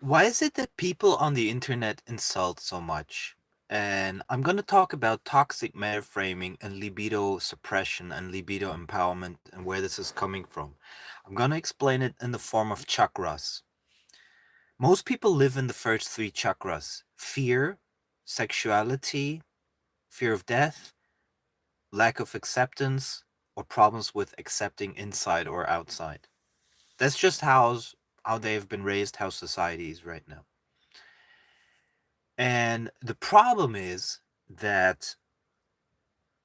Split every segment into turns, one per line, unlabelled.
Why is it that people on the internet insult so much? And I'm going to talk about toxic metaframing and libido suppression and libido empowerment and where this is coming from. I'm going to explain it in the form of chakras. Most people live in the first three chakras: fear, sexuality, fear of death, lack of acceptance, or problems with accepting inside or outside. That's just how they've been raised, how society is right now. And the problem is that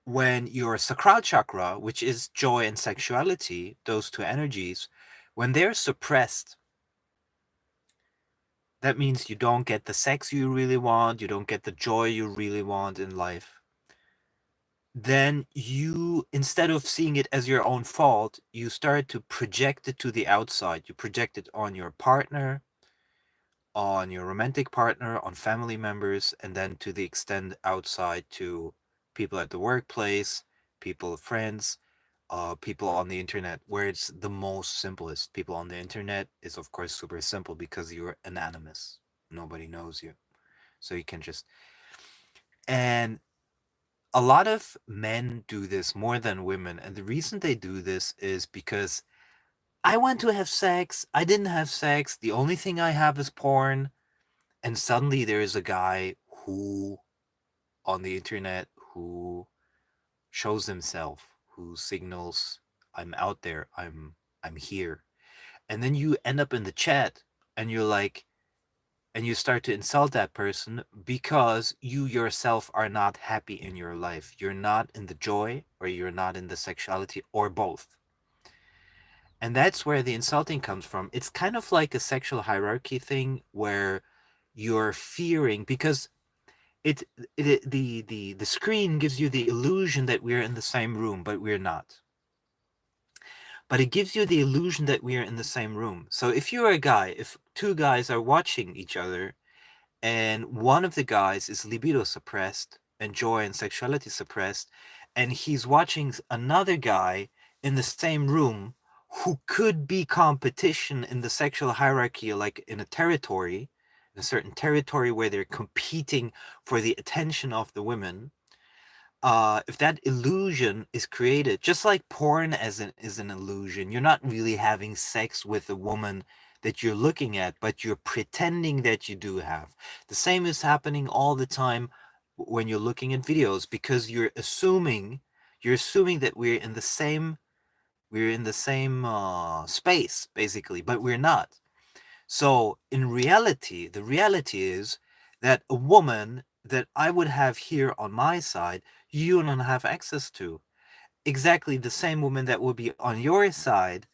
when your sacral chakra, which is joy and sexuality, those two energies, when they're suppressed, that means you don't get the sex you really want, you don't get the joy you really want in life. Then you, instead of seeing it as your own fault, you start to project it to the outside. You project it on your partner, on your romantic partner, on family members, and then to the extent outside to people at the workplace, people, friends, people on the internet, where it's the most simplest. People on the internet is, of course, super simple because you're anonymous. Nobody knows you. So you can just. And a lot of men do this more than women. And the reason they do this is because I want to have sex. I didn't have sex. The only thing I have is porn. And suddenly there is a guy who on the internet who shows himself, who signals, I'm out there, I'm here. And then you end up in the chat and you're like, and you start to insult that person because you yourself are not happy in your life. You're not in the joy, or you're not in the sexuality, or both. And that's where the insulting comes from. It's kind of like a sexual hierarchy thing where you're fearing because it, the screen gives you the illusion that we're in the same room, but we're not. But it gives you the illusion that we are in the same room. So if you're a guy, if two guys are watching each other, and one of the guys is libido suppressed and joy and sexuality suppressed, and he's watching another guy in the same room who could be competition in the sexual hierarchy, like in a territory, in a certain territory where they're competing for the attention of the women. If that illusion is created, just like porn is an illusion, you're not really having sex with the woman that you're looking at, but you're pretending that you do have. The same is happening all the time when you're looking at videos because you're assuming that we're in the same space basically, but we're not. So in reality, the reality is that a woman that I would have here on my side, you don't have access to. Exactly the same woman that would be on your side,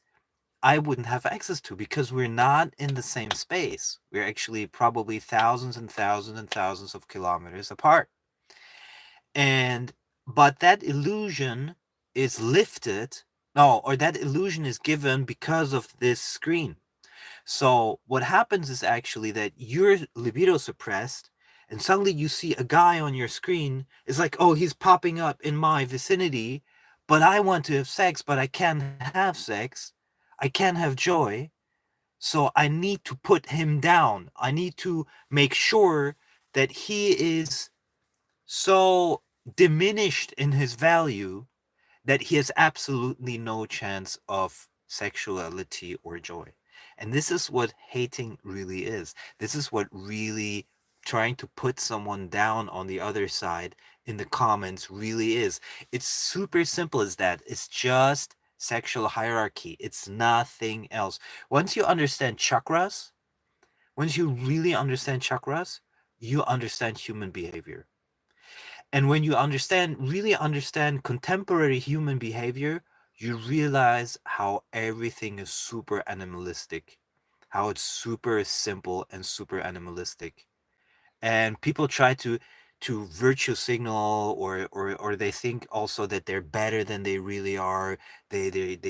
I wouldn't have access to because we're not in the same space. We're actually probably thousands and thousands and thousands of kilometers apart. And but that illusion is lifted, no, or that illusion is given because of this screen. So what happens is actually that your libido suppressed, and suddenly you see a guy on your screen. It's like, oh, he's popping up in my vicinity, but I want to have sex, but I can't have sex. I can't have joy. So I need to put him down. I need to make sure that he is so diminished in his value that he has absolutely no chance of sexuality or joy. And this is what hating really is. This is what really trying to put someone down on the other side in the comments really is. It's super simple as that. It's just sexual hierarchy. It's nothing else. Once you understand chakras, once you really understand chakras, you understand human behavior. And when you really understand contemporary human behavior, you realize how everything is super animalistic, how it's super simple and super animalistic. And people try to virtue signal, or they think also that they're better than they really are. They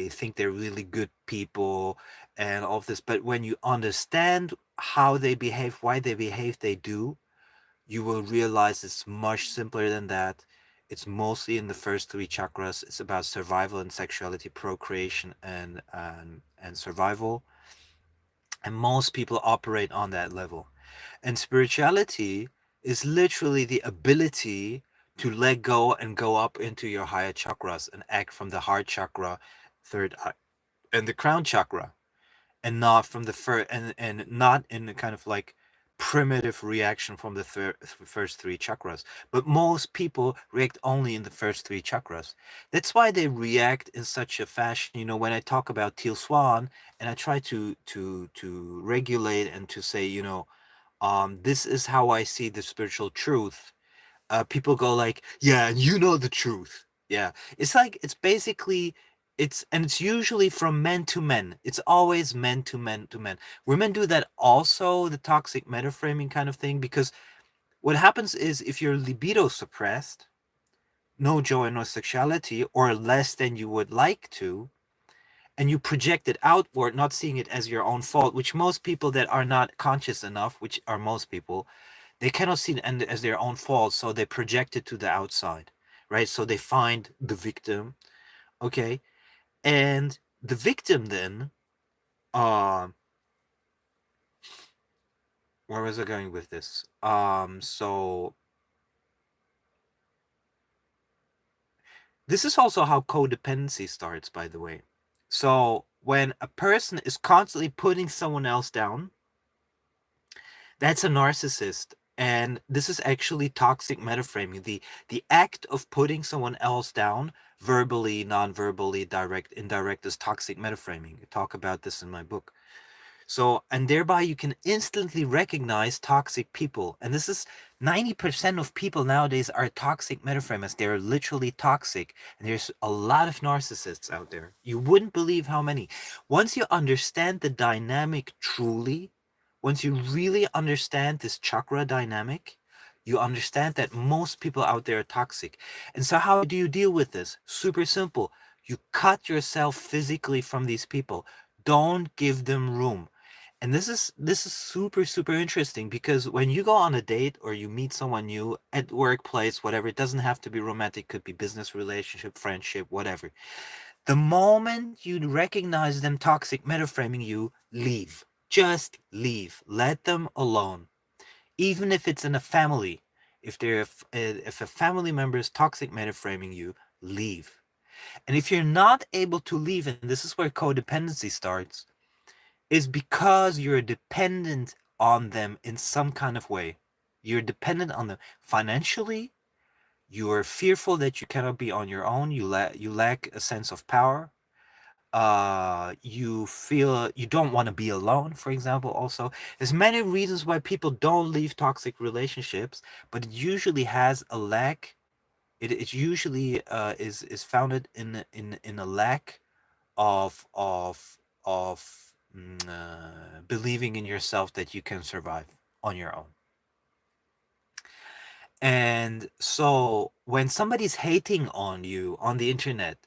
think they're really good people and all of this. But when you understand how they behave, why they behave they do, you will realize it's much simpler than that. It's mostly in the first three chakras. It's about survival and sexuality, procreation and survival. And most people operate on that level. And spirituality is literally the ability to let go and go up into your higher chakras and act from the heart chakra, third eye, and the crown chakra, and not from the first, and not in a kind of like primitive reaction from the first three chakras. But most people react only in the first three chakras. That's why they react in such a fashion. When I talk about teal swan, and I try to regulate and to say, this is how I see the spiritual truth. People go like, yeah, and you know the truth. Yeah, it's like, it's basically, it's usually from men to men. It's always men to men to men. Women do that also, the toxic metaframing kind of thing, because what happens is, if your libido suppressed, no joy, no sexuality, or less than you would like to, and you project it outward, not seeing it as your own fault, which most people that are not conscious enough, which are most people, they cannot see it as their own fault, so they project it to the outside, right? So they find the victim, okay, and the victim then, uh, where was I going with this? So this is also how codependency starts, by the way. So when a person is constantly putting someone else down, that's a narcissist. And this is actually toxic metaframing. The act of putting someone else down, verbally, non-verbally, direct, indirect, is toxic metaframing. I talk about this in my book. So, and thereby you can instantly recognize toxic people. And this is 90% of people nowadays are toxic metaframers. They're literally toxic. And there's a lot of narcissists out there. You wouldn't believe how many. Once you understand the dynamic truly, once you really understand this chakra dynamic, you understand that most people out there are toxic. And so how do you deal with this? Super simple. You cut yourself physically from these people. Don't give them room. And this is super super interesting, because when you go on a date or you meet someone new at workplace, whatever, it doesn't have to be romantic, could be business relationship, friendship, whatever. The moment you recognize them toxic metaframing you, leave. Just leave. Let them alone. Even if it's in a family, if a family member is toxic metaframing you, leave. And if you're not able to leave, and this is where codependency starts, is because you're dependent on them in some kind of way. You're dependent on them financially. You're fearful that you cannot be on your own. You lack a sense of power. You feel you don't want to be alone, for example. Also, there's many reasons why people don't leave toxic relationships, but it usually has a lack. It usually is founded in a lack of believing in yourself that you can survive on your own. And so when somebody's hating on you on the internet,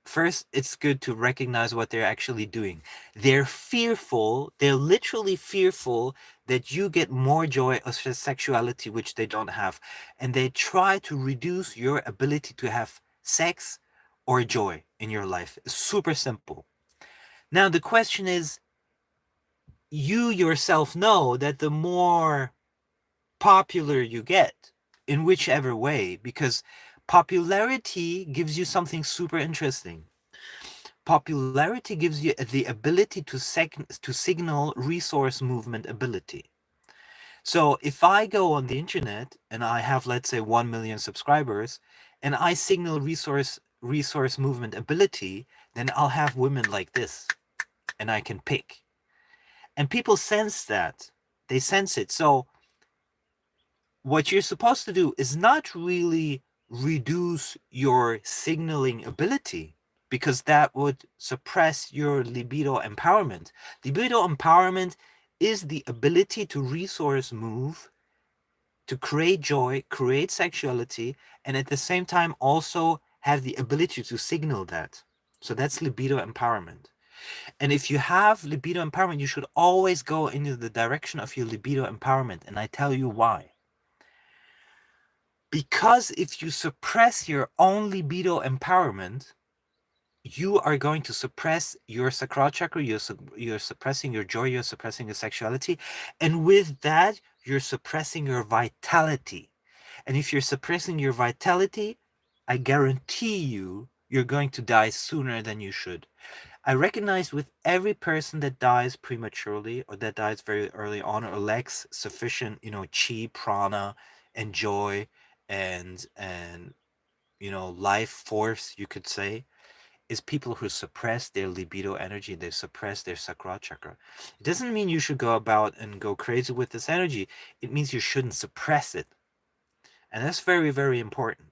first it's good to recognize what they're actually doing. They're fearful, they're literally fearful that you get more joy of sexuality, which they don't have. And they try to reduce your ability to have sex or joy in your life. It's super simple. Now the question is, you yourself know that the more popular you get, in whichever way, because popularity gives you something super interesting. Popularity gives you the ability to signal resource movement ability. So if I go on the internet and I have, let's say, 1 million subscribers, and I signal resource movement ability, then I'll have women like this, and I can pick. And people sense that. They sense it. So what you're supposed to do is not really reduce your signaling ability, because that would suppress your libido empowerment. Libido empowerment is the ability to resource move, to create joy, create sexuality, and at the same time also have the ability to signal that. So that's libido empowerment. And if you have libido empowerment, you should always go into the direction of your libido empowerment. And I tell you why. Because if you suppress your own libido empowerment, you are going to suppress your sacral chakra, you're suppressing your joy, you're suppressing your sexuality, and with that, you're suppressing your vitality. And if you're suppressing your vitality, I guarantee you, you're going to die sooner than you should. I recognize with every person that dies prematurely or that dies very early on or lacks sufficient, chi, prana, and joy, and life force, you could say, is people who suppress their libido energy, they suppress their sacral chakra. It doesn't mean you should go about and go crazy with this energy. It means you shouldn't suppress it. And that's very, very important.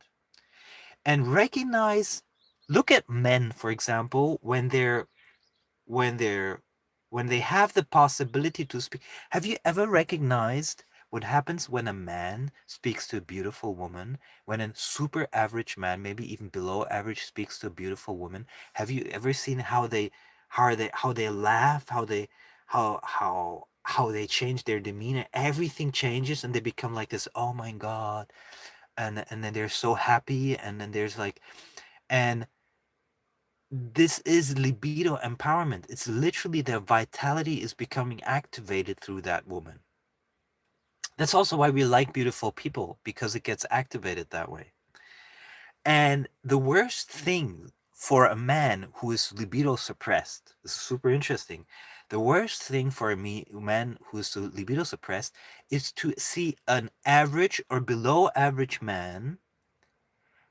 And recognize, look at men, for example, when they're when they have the possibility to speak. Have you ever recognized what happens when a man speaks to a beautiful woman? When a super average man, maybe even below average, speaks to a beautiful woman? Have you ever seen how they laugh, how they change their demeanor? Everything changes and they become like this, oh my god. And then they're so happy, and then there's like, and this is libido empowerment. It's literally their vitality is becoming activated through that woman. That's also why we like beautiful people, because it gets activated that way. And the worst thing for a man who is libido suppressed, this is super interesting. The worst thing for a man who is libido suppressed is to see an average or below average man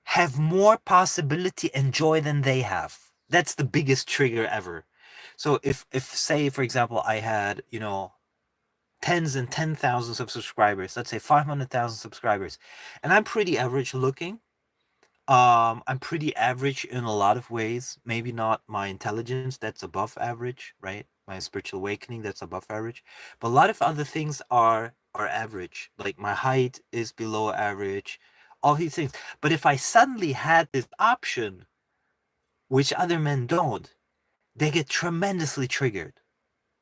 have more possibility and joy than they have. That's the biggest trigger ever. So if say for example I had, tens and ten thousands of subscribers, let's say 500,000 subscribers, and I'm pretty average looking. I'm pretty average in a lot of ways. Maybe not my intelligence, that's above average, right? My spiritual awakening, that's above average. But a lot of other things are average. Like my height is below average, all these things. But if I suddenly had this option, which other men don't, they get tremendously triggered.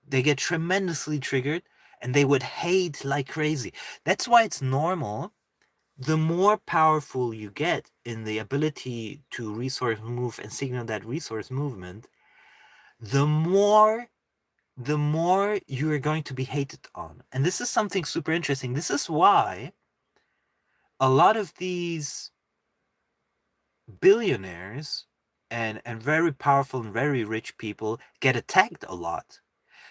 They get tremendously triggered and they would hate like crazy. That's why it's normal, the more powerful you get in the ability to resource move and signal that resource movement, the more you are going to be hated on. And this is something super interesting. This is why a lot of these billionaires and very powerful and very rich people get attacked a lot.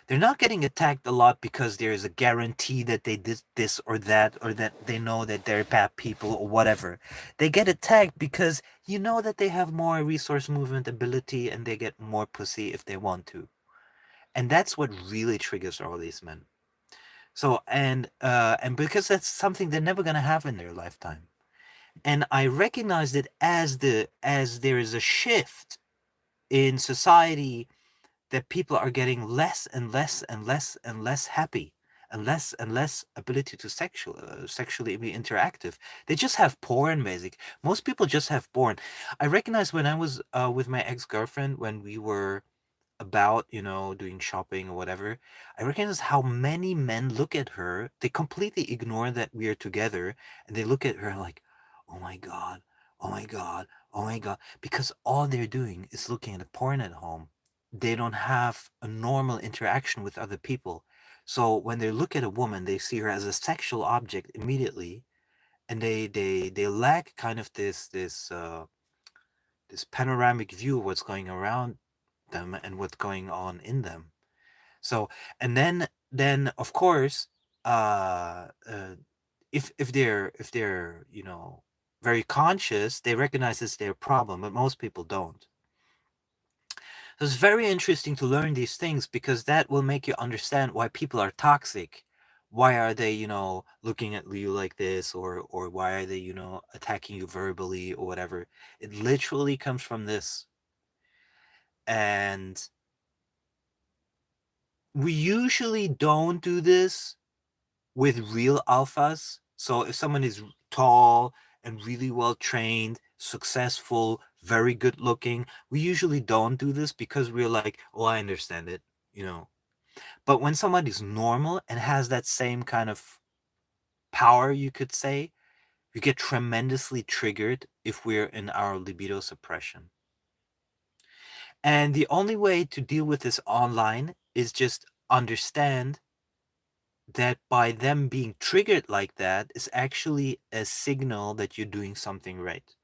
They're not getting attacked a lot because there is a guarantee that they did this or that they know that they're bad people or whatever. They get attacked because you know that they have more resource movement ability and they get more pussy if they want to. And that's what really triggers all these men. So and because that's something they're never gonna have in their lifetime. And I recognize that as there is a shift in society, that people are getting less and less and less and less happy and less ability to sexually be interactive. They just have porn, basic. Most people just have porn. I recognize when I was with my ex-girlfriend, when we were about, doing shopping or whatever, I recognize how many men look at her. They completely ignore that we are together, and they look at her like, oh my god, oh my god, oh my god, because all they're doing is looking at porn at home. They don't have a normal interaction with other people. So when they look at a woman, they see her as a sexual object immediately, and they lack kind of this panoramic view of what's going around them and what's going on in them. So, and then of course, uh, uh if they're very conscious, they recognize it's their problem, but most people don't. So it's very interesting to learn these things, because that will make you understand why people are toxic. Why are they, looking at you like this, or why are they, attacking you verbally or whatever? It literally comes from this. And we usually don't do this with real alphas. So if someone is tall and really well trained, successful, very good looking, we usually don't do this because we're like, oh, I understand it, you know. But when somebody's normal and has that same kind of power, you could say, we get tremendously triggered if we're in our libido suppression. And the only way to deal with this online is just understand that by them being triggered like that is actually a signal that you're doing something right.